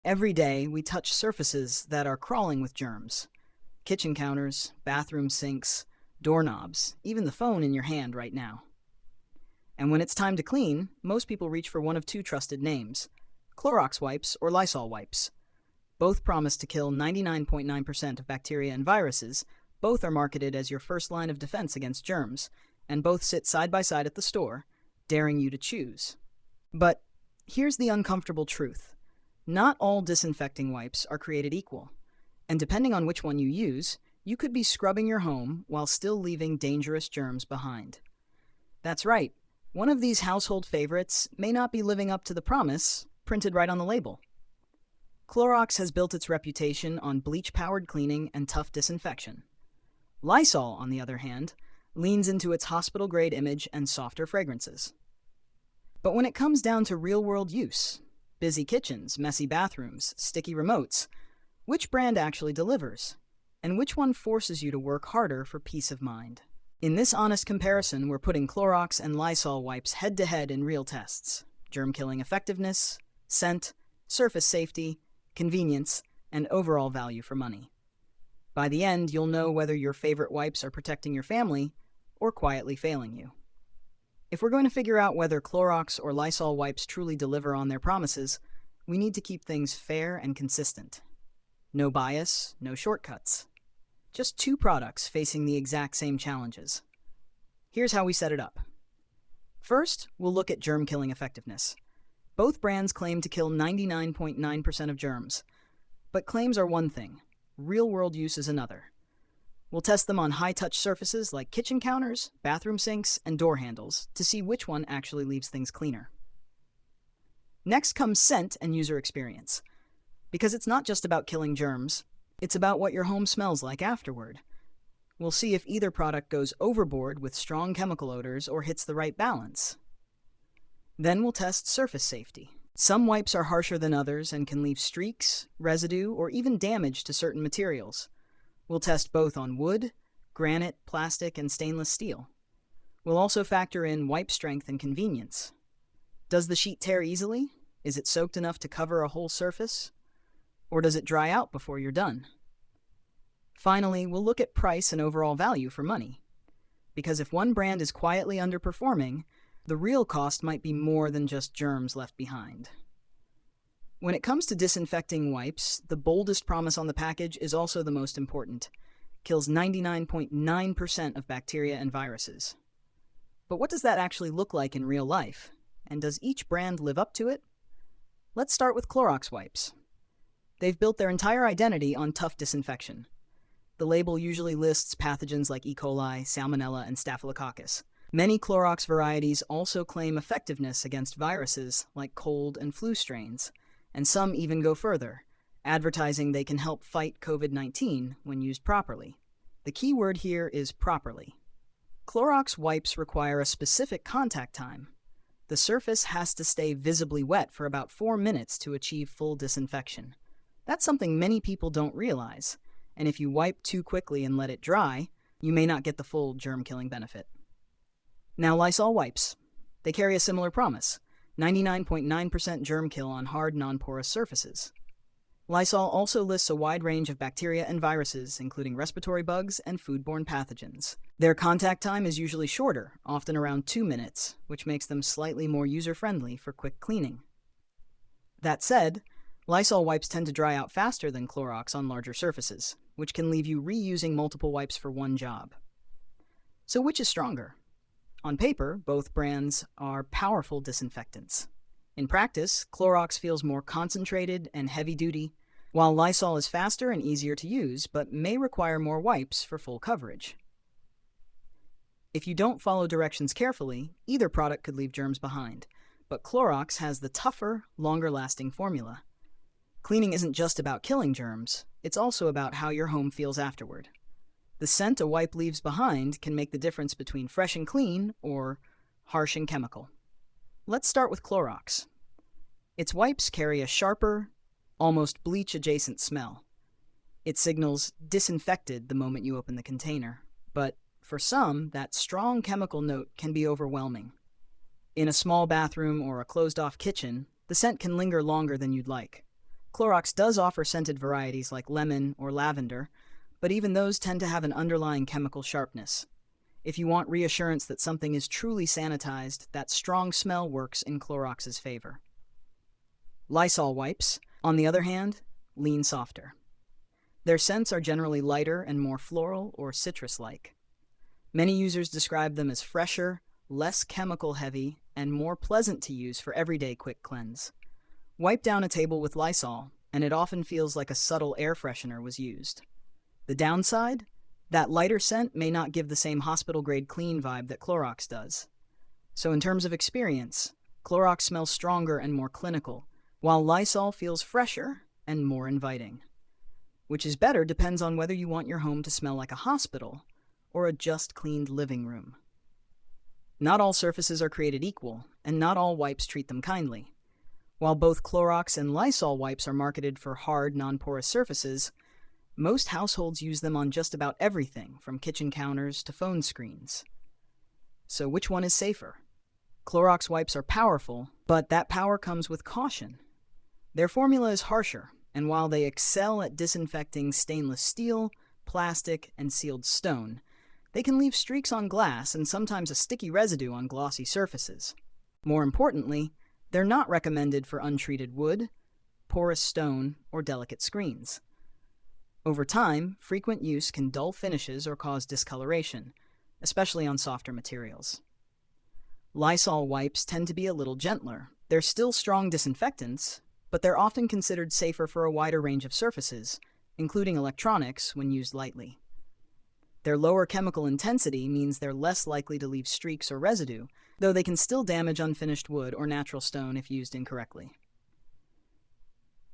Every day, we touch surfaces that are crawling with germs. Kitchen counters, bathroom sinks, doorknobs, even the phone in your hand right now. And when it's time to clean, most people reach for one of two trusted names: Clorox Wipes or Lysol Wipes. Both promise to kill 99.9% of bacteria and viruses, both are marketed as your first line of defense against germs, and both sit side by side at the store, daring you to choose. But here's the uncomfortable truth. Not all disinfecting wipes are created equal, and depending on which one you use, you could be scrubbing your home while still leaving dangerous germs behind. That's right, one of these household favorites may not be living up to the promise printed right on the label. Clorox has built its reputation on bleach-powered cleaning and tough disinfection. Lysol, on the other hand, leans into its hospital-grade image and softer fragrances. But when it comes down to real-world use, busy kitchens, messy bathrooms, sticky remotes, which brand actually delivers? And which one forces you to work harder for peace of mind? In this honest comparison, we're putting Clorox and Lysol wipes head-to-head in real tests: germ-killing effectiveness, scent, surface safety, convenience, and overall value for money. By the end, you'll know whether your favorite wipes are protecting your family or quietly failing you. If we're going to figure out whether Clorox or Lysol wipes truly deliver on their promises, we need to keep things fair and consistent. No bias, no shortcuts. Just two products facing the exact same challenges. Here's how we set it up. First, we'll look at germ-killing effectiveness. Both brands claim to kill 99.9% of germs. But claims are one thing, real-world use is another. We'll test them on high-touch surfaces like kitchen counters, bathroom sinks, and door handles to see which one actually leaves things cleaner. Next comes scent and user experience. Because it's not just about killing germs, it's about what your home smells like afterward. We'll see if either product goes overboard with strong chemical odors or hits the right balance. Then we'll test surface safety. Some wipes are harsher than others and can leave streaks, residue, or even damage to certain materials. We'll test both on wood, granite, plastic, and stainless steel. We'll also factor in wipe strength and convenience. Does the sheet tear easily? Is it soaked enough to cover a whole surface? Or does it dry out before you're done? Finally, we'll look at price and overall value for money. Because if one brand is quietly underperforming, the real cost might be more than just germs left behind. When it comes to disinfecting wipes, the boldest promise on the package is also the most important. Kills 99.9% of bacteria and viruses. But what does that actually look like in real life? And does each brand live up to it? Let's start with Clorox Wipes. They've built their entire identity on tough disinfection. The label usually lists pathogens like E. coli, Salmonella, and Staphylococcus. Many Clorox varieties also claim effectiveness against viruses like cold and flu strains, and some even go further, advertising they can help fight COVID-19 when used properly. The key word here is properly. Clorox wipes require a specific contact time. The surface has to stay visibly wet for about 4 minutes to achieve full disinfection. That's something many people don't realize, and if you wipe too quickly and let it dry, you may not get the full germ-killing benefit. Now Lysol wipes. They carry a similar promise: 99.9% germ kill on hard, non-porous surfaces. Lysol also lists a wide range of bacteria and viruses, including respiratory bugs and foodborne pathogens. Their contact time is usually shorter, often around 2 minutes, which makes them slightly more user-friendly for quick cleaning. That said, Lysol wipes tend to dry out faster than Clorox on larger surfaces, which can leave you reusing multiple wipes for one job. So which is stronger? On paper, both brands are powerful disinfectants. In practice, Clorox feels more concentrated and heavy-duty, while Lysol is faster and easier to use, but may require more wipes for full coverage. If you don't follow directions carefully, either product could leave germs behind, but Clorox has the tougher, longer-lasting formula. Cleaning isn't just about killing germs, it's also about how your home feels afterward. The scent a wipe leaves behind can make the difference between fresh and clean or harsh and chemical. Let's start with Clorox. Its wipes carry a sharper, almost bleach-adjacent smell. It signals disinfected the moment you open the container, but for some, that strong chemical note can be overwhelming. In a small bathroom or a closed-off kitchen, the scent can linger longer than you'd like. Clorox does offer scented varieties like lemon or lavender, but even those tend to have an underlying chemical sharpness. If you want reassurance that something is truly sanitized, that strong smell works in Clorox's favor. Lysol wipes, on the other hand, lean softer. Their scents are generally lighter and more floral or citrus-like. Many users describe them as fresher, less chemical-heavy, and more pleasant to use for everyday quick cleanse. Wipe down a table with Lysol, and it often feels like a subtle air freshener was used. The downside? That lighter scent may not give the same hospital-grade clean vibe that Clorox does. So in terms of experience, Clorox smells stronger and more clinical, while Lysol feels fresher and more inviting. Which is better depends on whether you want your home to smell like a hospital or a just-cleaned living room. Not all surfaces are created equal, and not all wipes treat them kindly. While both Clorox and Lysol wipes are marketed for hard, non-porous surfaces, most households use them on just about everything, from kitchen counters to phone screens. So which one is safer? Clorox wipes are powerful, but that power comes with caution. Their formula is harsher, and while they excel at disinfecting stainless steel, plastic, and sealed stone, they can leave streaks on glass and sometimes a sticky residue on glossy surfaces. More importantly, they're not recommended for untreated wood, porous stone, or delicate screens. Over time, frequent use can dull finishes or cause discoloration, especially on softer materials. Lysol wipes tend to be a little gentler. They're still strong disinfectants, but they're often considered safer for a wider range of surfaces, including electronics when used lightly. Their lower chemical intensity means they're less likely to leave streaks or residue, though they can still damage unfinished wood or natural stone if used incorrectly.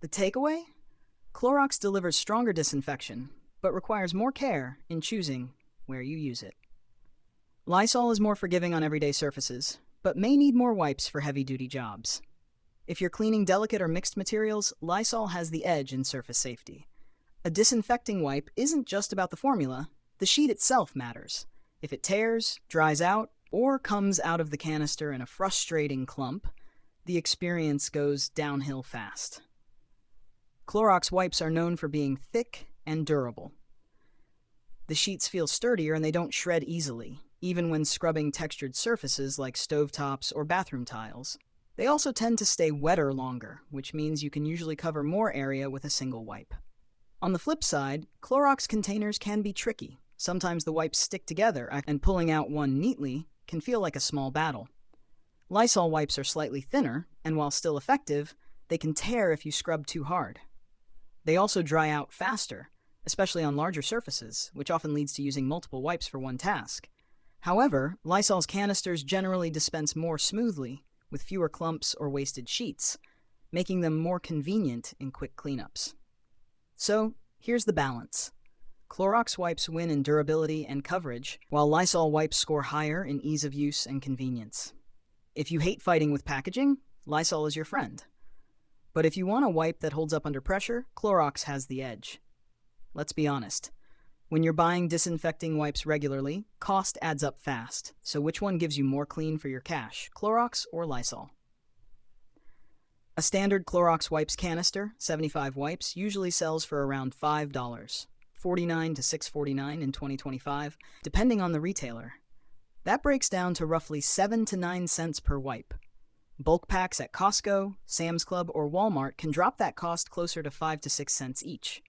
The takeaway? Clorox delivers stronger disinfection, but requires more care in choosing where you use it. Lysol is more forgiving on everyday surfaces, but may need more wipes for heavy-duty jobs. If you're cleaning delicate or mixed materials, Lysol has the edge in surface safety. A disinfecting wipe isn't just about the formula, the sheet itself matters. If it tears, dries out, or comes out of the canister in a frustrating clump, the experience goes downhill fast. Clorox wipes are known for being thick and durable. The sheets feel sturdier and they don't shred easily, even when scrubbing textured surfaces like stovetops or bathroom tiles. They also tend to stay wetter longer, which means you can usually cover more area with a single wipe. On the flip side, Clorox containers can be tricky. Sometimes the wipes stick together, and pulling out one neatly can feel like a small battle. Lysol wipes are slightly thinner, and while still effective, they can tear if you scrub too hard. They also dry out faster, especially on larger surfaces, which often leads to using multiple wipes for one task. However, Lysol's canisters generally dispense more smoothly, with fewer clumps or wasted sheets, making them more convenient in quick cleanups. So, here's the balance. Clorox wipes win in durability and coverage, while Lysol wipes score higher in ease of use and convenience. If you hate fighting with packaging, Lysol is your friend. But if you want a wipe that holds up under pressure, Clorox has the edge. Let's be honest. When you're buying disinfecting wipes regularly, cost adds up fast. So which one gives you more clean for your cash, Clorox or Lysol? A standard Clorox wipes canister, 75 wipes, usually sells for around $5, $49 to $6.49 in 2025, depending on the retailer. That breaks down to roughly 7 to 9 cents per wipe. Bulk packs at Costco, Sam's Club, or Walmart can drop that cost closer to 5 to 6 cents each.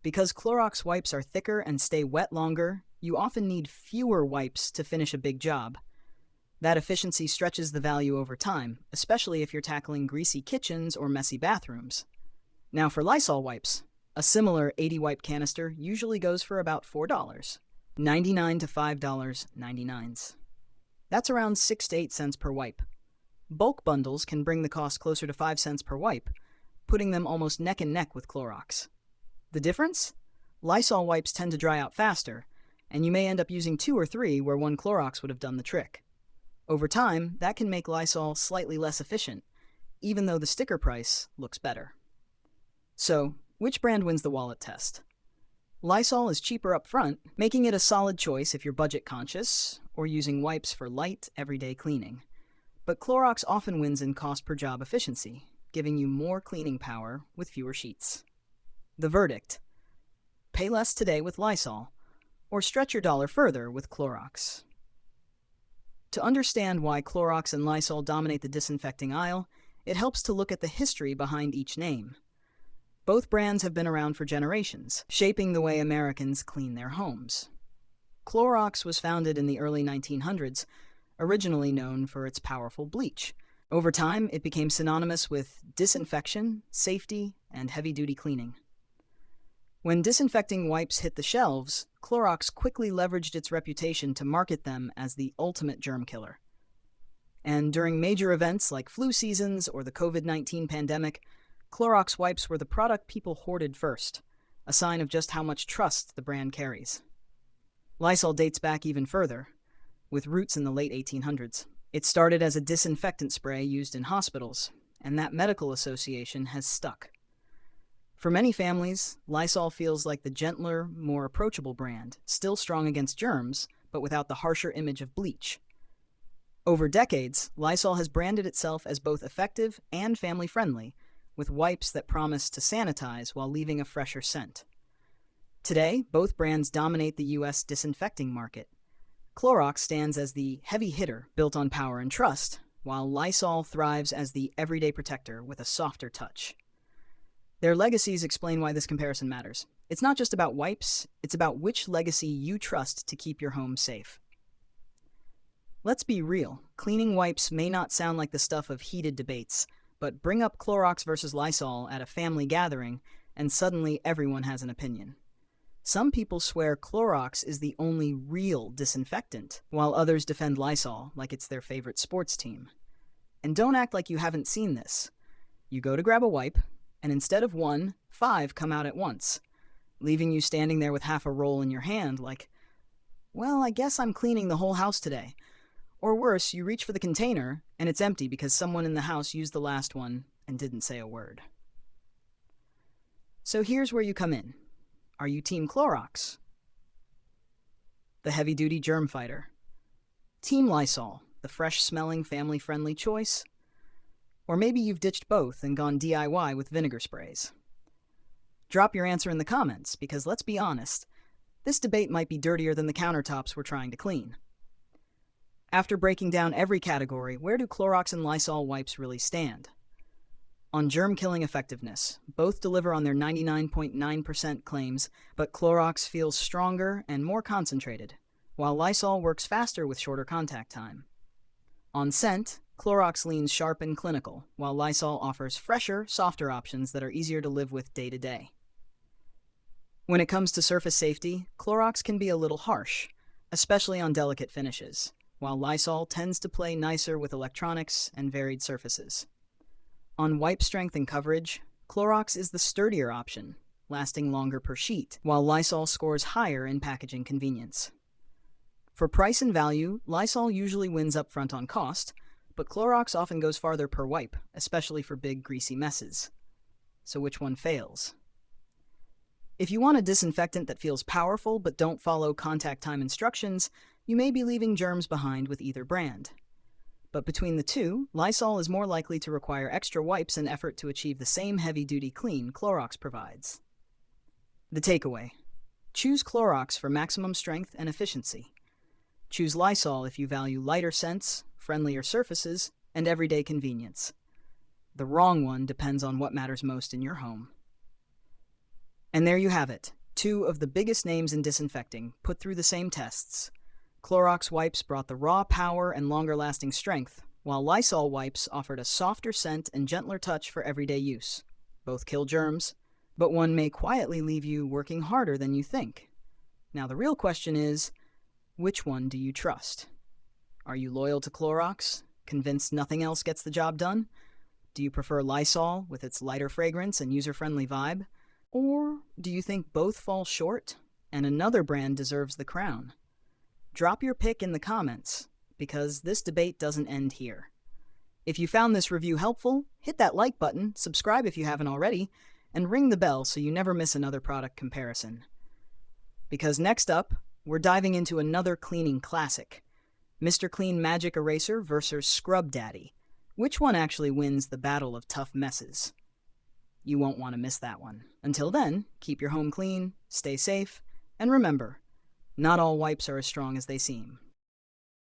Because Clorox wipes are thicker and stay wet longer, you often need fewer wipes to finish a big job. That efficiency stretches the value over time, especially if you're tackling greasy kitchens or messy bathrooms. Now for Lysol wipes, a similar 80-wipe canister usually goes for about $4, $99 to $5.99. That's around 6 to 8 cents per wipe. Bulk bundles can bring the cost closer to 5 cents per wipe, putting them almost neck and neck with Clorox. The difference? Lysol wipes tend to dry out faster, and you may end up using 2 or 3 where one Clorox would have done the trick. Over time, that can make Lysol slightly less efficient, even though the sticker price looks better. So, which brand wins the wallet test? Lysol is cheaper up front, making it a solid choice if you're budget conscious or using wipes for light, everyday cleaning. But Clorox often wins in cost per job efficiency, giving you more cleaning power with fewer sheets. The verdict: pay less today with Lysol, or stretch your dollar further with Clorox. To understand why Clorox and Lysol dominate the disinfecting aisle, it helps to look at the history behind each name. Both brands have been around for generations, shaping the way Americans clean their homes. Clorox was founded in the early 1900s, originally known for its powerful bleach. Over time, it became synonymous with disinfection, safety, and heavy-duty cleaning. When disinfecting wipes hit the shelves, Clorox quickly leveraged its reputation to market them as the ultimate germ killer. And during major events like flu seasons or the COVID-19 pandemic, Clorox wipes were the product people hoarded first, a sign of just how much trust the brand carries. Lysol dates back even further, with roots in the late 1800s. It started as a disinfectant spray used in hospitals, and that medical association has stuck. For many families, Lysol feels like the gentler, more approachable brand, still strong against germs, but without the harsher image of bleach. Over decades, Lysol has branded itself as both effective and family-friendly, with wipes that promise to sanitize while leaving a fresher scent. Today, both brands dominate the U.S. disinfecting market. Clorox stands as the heavy hitter built on power and trust, while Lysol thrives as the everyday protector with a softer touch. Their legacies explain why this comparison matters. It's not just about wipes, it's about which legacy you trust to keep your home safe. Let's be real, cleaning wipes may not sound like the stuff of heated debates, but bring up Clorox versus Lysol at a family gathering, and suddenly everyone has an opinion. Some people swear Clorox is the only real disinfectant, while others defend Lysol like it's their favorite sports team. And don't act like you haven't seen this. You go to grab a wipe, and instead of 1, 5 come out at once, leaving you standing there with half a roll in your hand like, well, I guess I'm cleaning the whole house today. Or worse, you reach for the container, and it's empty because someone in the house used the last one and didn't say a word. So here's where you come in. Are you Team Clorox? The heavy-duty germ fighter. Team Lysol, the fresh-smelling, family-friendly choice? Or maybe you've ditched both and gone DIY with vinegar sprays. Drop your answer in the comments, because let's be honest, this debate might be dirtier than the countertops we're trying to clean. After breaking down every category, where do Clorox and Lysol wipes really stand? On germ-killing effectiveness, both deliver on their 99.9% claims, but Clorox feels stronger and more concentrated, while Lysol works faster with shorter contact time. On scent, Clorox leans sharp and clinical, while Lysol offers fresher, softer options that are easier to live with day to day. When it comes to surface safety, Clorox can be a little harsh, especially on delicate finishes, while Lysol tends to play nicer with electronics and varied surfaces. On wipe strength and coverage, Clorox is the sturdier option, lasting longer per sheet, while Lysol scores higher in packaging convenience. For price and value, Lysol usually wins up front on cost, but Clorox often goes farther per wipe, especially for big, greasy messes. So which one fails? If you want a disinfectant that feels powerful but don't follow contact time instructions, you may be leaving germs behind with either brand. But between the two, Lysol is more likely to require extra wipes and effort to achieve the same heavy-duty clean Clorox provides. The takeaway: choose Clorox for maximum strength and efficiency. Choose Lysol if you value lighter scents, friendlier surfaces, and everyday convenience. The wrong one depends on what matters most in your home. And there you have it, 2 of the biggest names in disinfecting put through the same tests. Clorox wipes brought the raw power and longer-lasting strength, while Lysol wipes offered a softer scent and gentler touch for everyday use. Both kill germs, but one may quietly leave you working harder than you think. Now the real question is, which one do you trust? Are you loyal to Clorox, convinced nothing else gets the job done? Do you prefer Lysol with its lighter fragrance and user-friendly vibe? Or do you think both fall short and another brand deserves the crown? Drop your pick in the comments, because this debate doesn't end here. If you found this review helpful, hit that like button, subscribe if you haven't already, and ring the bell so you never miss another product comparison. Because next up, we're diving into another cleaning classic, Mr. Clean Magic Eraser versus Scrub Daddy. Which one actually wins the battle of tough messes? You won't want to miss that one. Until then, keep your home clean, stay safe, and remember, not all wipes are as strong as they seem.